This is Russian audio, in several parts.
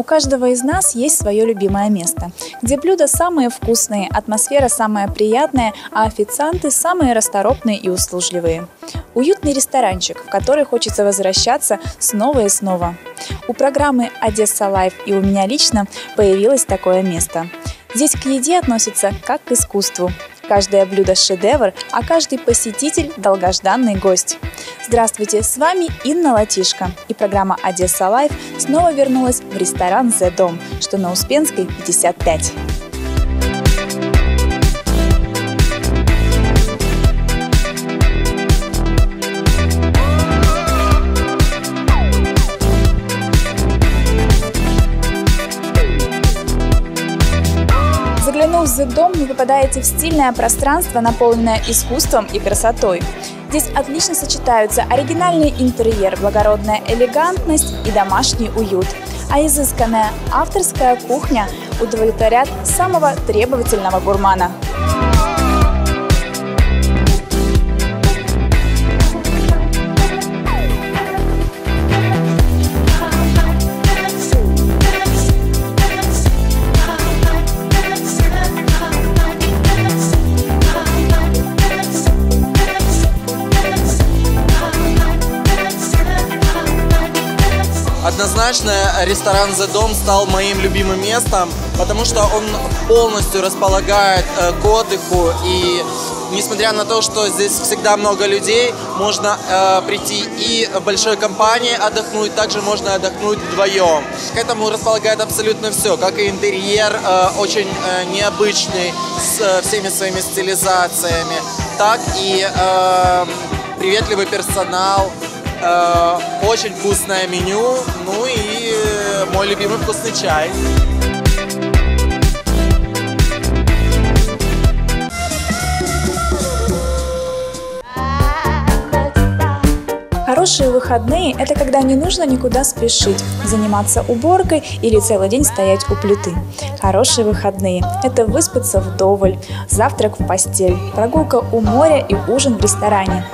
каждого из нас есть свое любимое место, где блюда самые вкусные, атмосфера самая приятная, а официанты самые расторопные и услужливые. Уютный ресторанчик, в который хочется возвращаться снова и снова. У программы «Одесса Лайв» и у меня лично появилось такое место. Здесь к еде относятся как к искусству. Каждое блюдо – шедевр, а каждый посетитель – долгожданный гость. Здравствуйте, с вами Инна Латишко, и программа «Одесса Лайв» снова вернулась в ресторан «The Dom», что на Успенской, 55. Заглянув в The Dom, вы попадаете в стильное пространство, наполненное искусством и красотой. Здесь отлично сочетаются оригинальный интерьер, благородная элегантность и домашний уют. А изысканная авторская кухня удовлетворят самого требовательного гурмана. Однозначно ресторан The Dom стал моим любимым местом, потому что он полностью располагает к отдыху, и несмотря на то, что здесь всегда много людей, можно прийти и большой компанией отдохнуть, также можно отдохнуть вдвоем. К этому располагает абсолютно все, как и интерьер очень необычный, с всеми своими стилизациями, так и приветливый персонал. Очень вкусное меню, ну и мой любимый вкусный чай. Хорошие выходные – это когда не нужно никуда спешить, заниматься уборкой или целый день стоять у плиты. Хорошие выходные – это выспаться вдоволь, завтрак в постель, прогулка у моря и ужин в ресторане.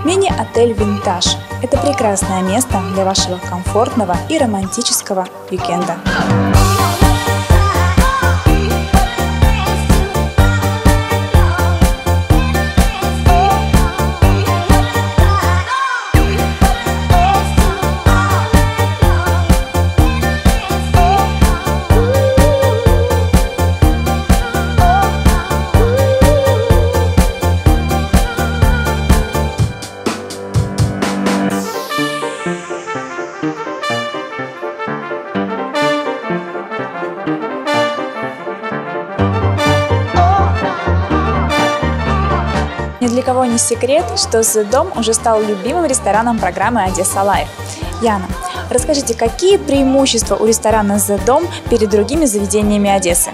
Мини-отель «Винтаж» – это прекрасное место для вашего комфортного и романтического уикенда. Ни для кого не секрет, что The Dom уже стал любимым рестораном программы «Одесса Лайв». Яна, расскажите, какие преимущества у ресторана The Dom перед другими заведениями Одессы?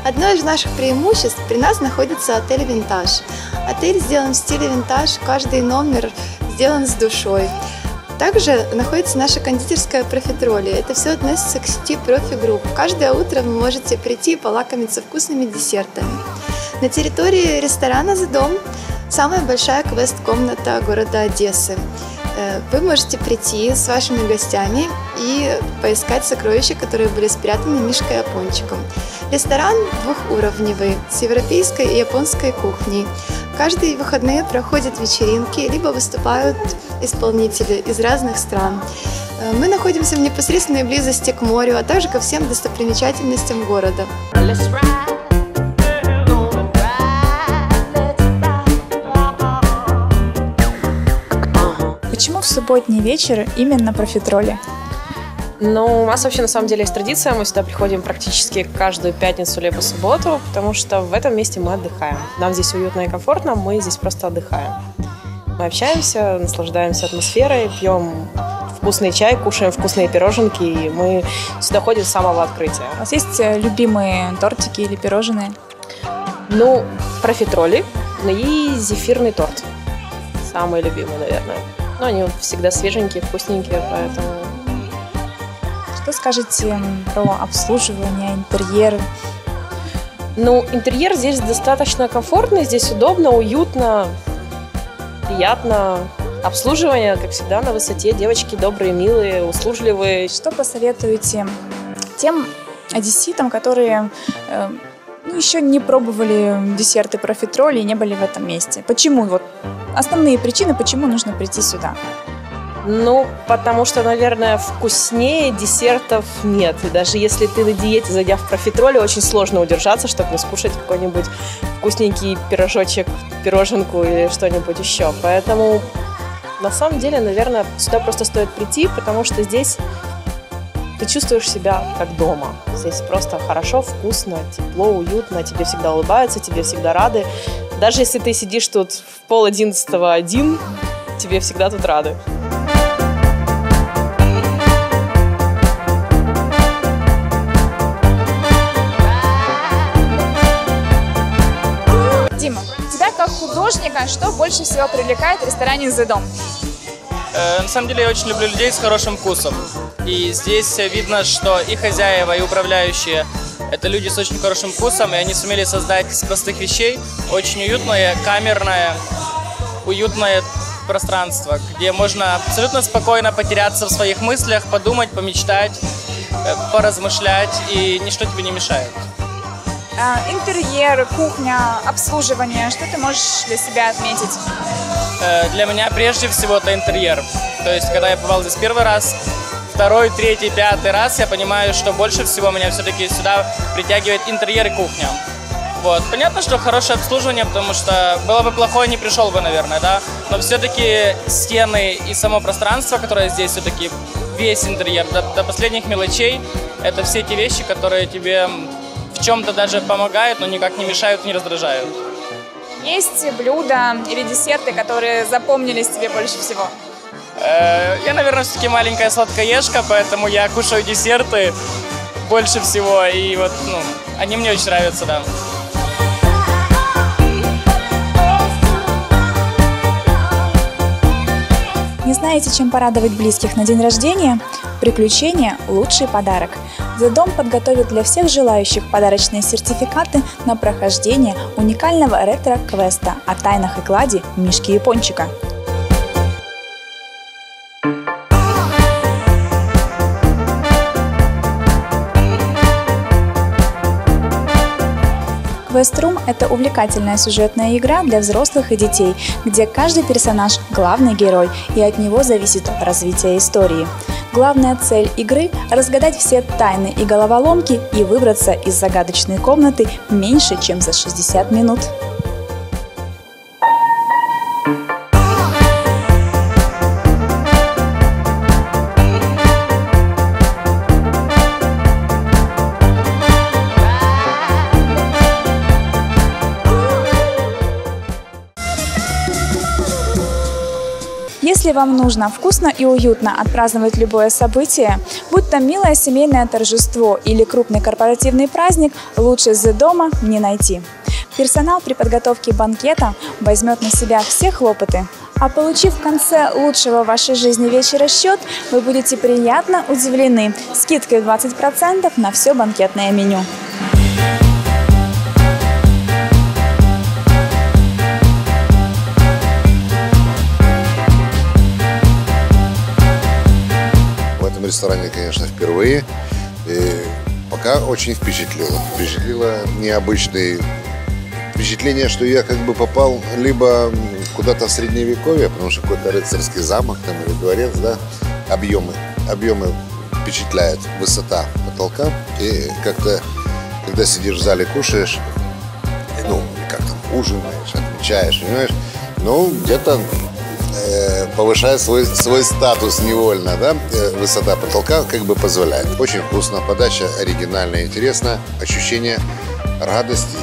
Одно из наших преимуществ – при нас находится отель «Винтаж». Отель сделан в стиле винтаж, каждый номер сделан с душой. Также находится наша кондитерская «Профитроли». Это все относится к сети профи-групп. Каждое утро вы можете прийти и полакомиться вкусными десертами. На территории ресторана The Dom самая большая квест-комната города Одессы. Вы можете прийти с вашими гостями и поискать сокровища, которые были спрятаны мишкой Япончиком. Ресторан двухуровневый, с европейской и японской кухней. Каждые выходные проходят вечеринки, либо выступают исполнители из разных стран. Мы находимся в непосредственной близости к морю, а также ко всем достопримечательностям города. Почему в субботний вечер именно профитроли? Ну, у нас вообще на самом деле есть традиция, мы сюда приходим практически каждую пятницу либо субботу, потому что в этом месте мы отдыхаем. Нам здесь уютно и комфортно, мы здесь просто отдыхаем. Мы общаемся, наслаждаемся атмосферой, пьем вкусный чай, кушаем вкусные пироженки, и мы сюда ходим с самого открытия. У вас есть любимые тортики или пирожные? Ну, профитроли и зефирный торт. Самые любимые, наверное. Но они всегда свеженькие, вкусненькие, поэтому... Что скажете про обслуживание, интерьер? Ну, интерьер здесь достаточно комфортный, здесь удобно, уютно, приятно. Обслуживание, как всегда, на высоте. Девочки добрые, милые, услужливые. Что посоветуете тем одесситам, которые еще не пробовали десерты профитроли и не были в этом месте? Почему? Вот основные причины, почему нужно прийти сюда? Ну, потому что, наверное, вкуснее десертов нет. И даже если ты на диете, зайдя в профитроли, очень сложно удержаться, чтобы не скушать какой-нибудь вкусненький пирожочек, пироженку или что-нибудь еще. Поэтому, на самом деле, наверное, сюда просто стоит прийти, потому что здесь ты чувствуешь себя как дома. Здесь просто хорошо, вкусно, тепло, уютно, тебе всегда улыбаются, тебе всегда рады. Даже если ты сидишь тут в 10:30 один, тебе всегда тут рады. Дима, тебя как художника что больше всего привлекает в ресторане The Dom? На самом деле я очень люблю людей с хорошим вкусом. И здесь видно, что и хозяева, и управляющие – это люди с очень хорошим вкусом, и они сумели создать из простых вещей очень уютное, камерное, уютное пространство, где можно абсолютно спокойно потеряться в своих мыслях, подумать, помечтать, поразмышлять, и ничто тебе не мешает. Интерьер, кухня, обслуживание, что ты можешь для себя отметить? Для меня прежде всего это интерьер. То есть, когда я побывал здесь первый раз, второй, третий, пятый раз, я понимаю, что больше всего меня все-таки сюда притягивает интерьер и кухня. Вот. Понятно, что хорошее обслуживание, потому что было бы плохое, не пришел бы, наверное, да. Но все-таки стены и само пространство, которое здесь, все-таки весь интерьер, до последних мелочей, это все те вещи, которые тебе в чем-то даже помогают, но никак не мешают, не раздражают. Есть блюда или десерты, которые запомнились тебе больше всего? Я, наверное, все-таки маленькая сладкоежка, поэтому я кушаю десерты больше всего, и вот, они мне очень нравятся, да. Не знаете, чем порадовать близких на день рождения? Приключения – лучший подарок. The Dom подготовит для всех желающих подарочные сертификаты на прохождение уникального ретро-квеста о тайнах и кладе Мишки Япончика. Квест-рум – это увлекательная сюжетная игра для взрослых и детей, где каждый персонаж – главный герой, и от него зависит развитие истории. Главная цель игры – разгадать все тайны и головоломки и выбраться из загадочной комнаты меньше, чем за 60 минут. Если вам нужно вкусно и уютно отпраздновать любое событие, будь то милое семейное торжество или крупный корпоративный праздник, лучше The Dom не найти. Персонал при подготовке банкета возьмет на себя все хлопоты, а получив в конце лучшего в вашей жизни вечера счет, вы будете приятно удивлены скидкой 20% на все банкетное меню. В ресторане, конечно, впервые. И пока очень впечатлило. Впечатлило необычное впечатление, что я как бы попал либо куда-то в Средневековье, потому что какой-то рыцарский замок там или дворец, да, объемы впечатляют, высота потолка. И как-то, когда сидишь в зале, кушаешь, как там, ужинаешь, отмечаешь, понимаешь, где-то повышает свой статус невольно, да, высота потолка как бы позволяет. Очень вкусно, подача оригинальная, интересная, ощущение радости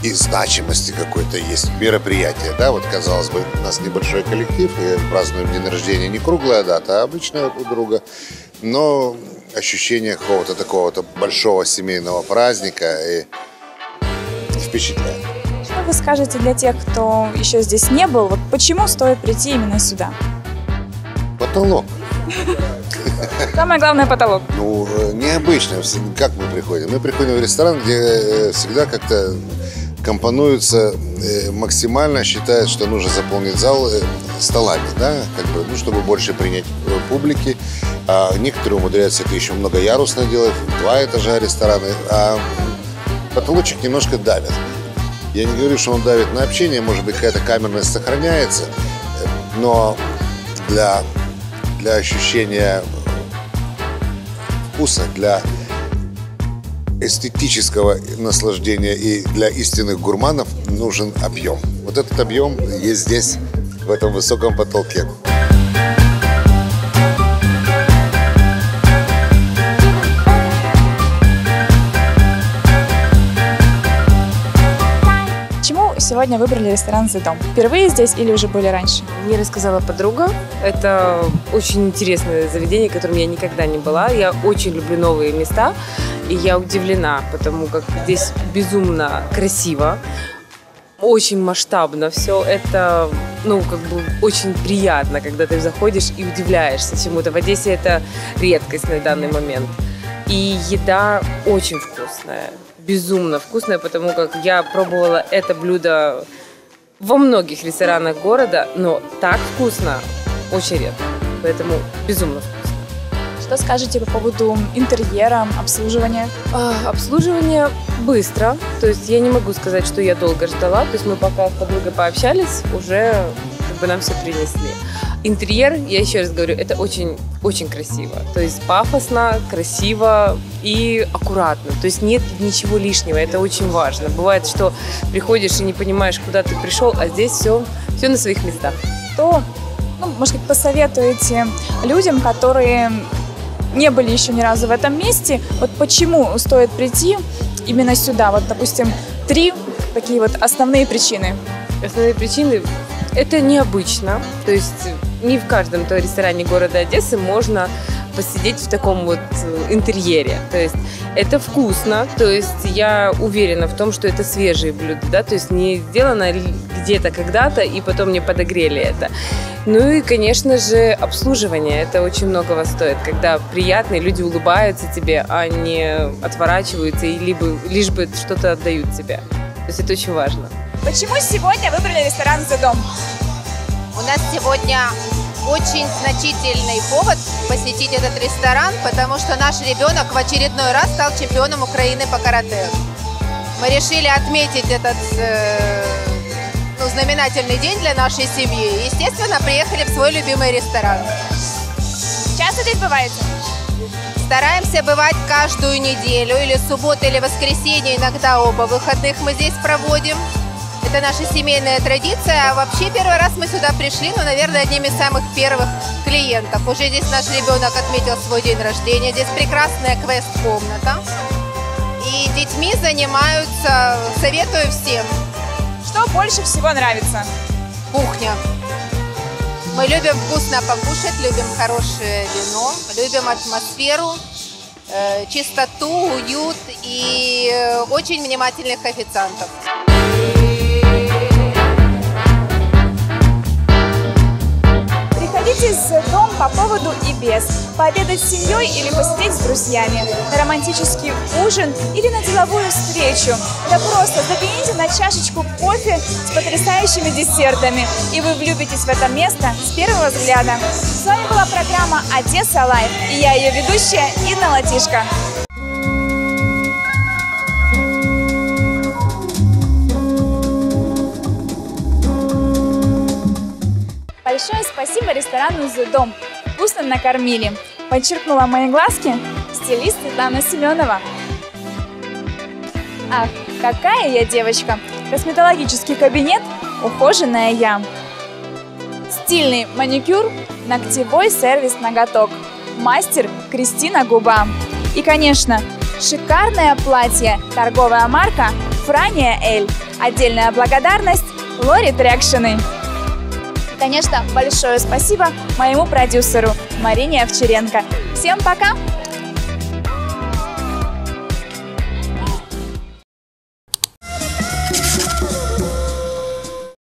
и значимости какой-то есть, мероприятие, да, вот казалось бы, у нас небольшой коллектив, и празднуем день рождения, не круглая дата, а обычная у друга, но ощущение какого-то такого-то большого семейного праздника и впечатляет. Что вы скажете для тех, кто еще здесь не был, вот почему стоит прийти именно сюда? Потолок. Самое главное – потолок. Необычно. Как мы приходим? Мы приходим в ресторан, где всегда как-то компонуются максимально, считают, что нужно заполнить зал столами, да, как бы, ну, чтобы больше принять публики. А некоторые умудряются это еще многоярусно делать, 2 этажа рестораны, а потолочек немножко давит. Я не говорю, что он давит на общение, может быть, какая-то камерность сохраняется, но для ощущения вкуса, для эстетического наслаждения и для истинных гурманов нужен объем. Вот этот объем есть здесь, в этом высоком потолке. Почему сегодня выбрали ресторан «The Dom»? Впервые здесь или уже были раньше? Мне рассказала подруга. Это очень интересное заведение, в котором я никогда не была. Я очень люблю новые места. И я удивлена, потому как здесь безумно красиво, очень масштабно все. Это, ну, как бы очень приятно, когда ты заходишь и удивляешься чему-то. В Одессе это редкость на данный момент. И еда очень вкусная, безумно вкусная, потому как я пробовала это блюдо во многих ресторанах города, но так вкусно очень редко. Поэтому безумно вкусно. Что скажете по поводу интерьера, обслуживания? Обслуживание быстро. То есть я не могу сказать, что я долго ждала. То есть мы пока с подругой пообщались, уже как бы нам все принесли. Интерьер, я еще раз говорю, это очень красиво. То есть пафосно, красиво и аккуратно. То есть нет ничего лишнего, это очень важно. Бывает, что приходишь и не понимаешь, куда ты пришел, а здесь все на своих местах. Что, может быть, посоветуете людям, которые не были еще ни разу в этом месте, вот почему стоит прийти именно сюда? Вот, допустим, 3 такие вот основные причины. Основные причины – это необычно. То есть не в каждом ресторане города Одессы можно посидеть в таком вот интерьере. То есть это вкусно, то есть я уверена в том, что это свежие блюда, да, то есть не сделано где-то когда-то и потом не подогрели это. Ну и, конечно же, обслуживание. Это очень многого стоит, когда приятные люди улыбаются тебе, а не отворачиваются и лишь бы что-то отдают тебе. То есть это очень важно. Почему сегодня выбрали ресторан «The Dom»? У нас сегодня очень значительный повод посетить этот ресторан, потому что наш ребенок в очередной раз стал чемпионом Украины по карате. Мы решили отметить этот знаменательный день для нашей семьи. Естественно, приехали в свой любимый ресторан. Часто здесь бываете? Стараемся бывать каждую неделю, или субботу, или воскресенье, иногда оба выходных мы здесь проводим. Это наша семейная традиция. А вообще первый раз мы сюда пришли, наверное, одним из самых первых клиентов. Уже здесь наш ребенок отметил свой день рождения. Здесь прекрасная квест-комната. И детьми занимаются, советую всем. Что больше всего нравится? Кухня. Мы любим вкусно покушать, любим хорошее вино, любим атмосферу, чистоту, уют и очень внимательных официантов. Приходите в «The Dom» по поводу и без. Пообедать с семьей или посидеть с друзьями. На романтический ужин или на деловую встречу. Да просто загляните на чашечку кофе с потрясающими десертами. И вы влюбитесь в это место с первого взгляда. С вами была программа «Одесса Лайв». И я ее ведущая Инна Латишко. Большое спасибо ресторану «The Dom». Вкусно накормили. Подчеркнула мои глазки стилист Светлана Семенова. Ах, какая я девочка! Косметологический кабинет, ухоженная я. Стильный маникюр, ногтевой сервис «Ноготок». Мастер Кристина Губа. И, конечно, шикарное платье, торговая марка Франия Эль. Отдельная благодарность Лори Трекшины. Конечно, большое спасибо моему продюсеру Марине Овчаренко. Всем пока!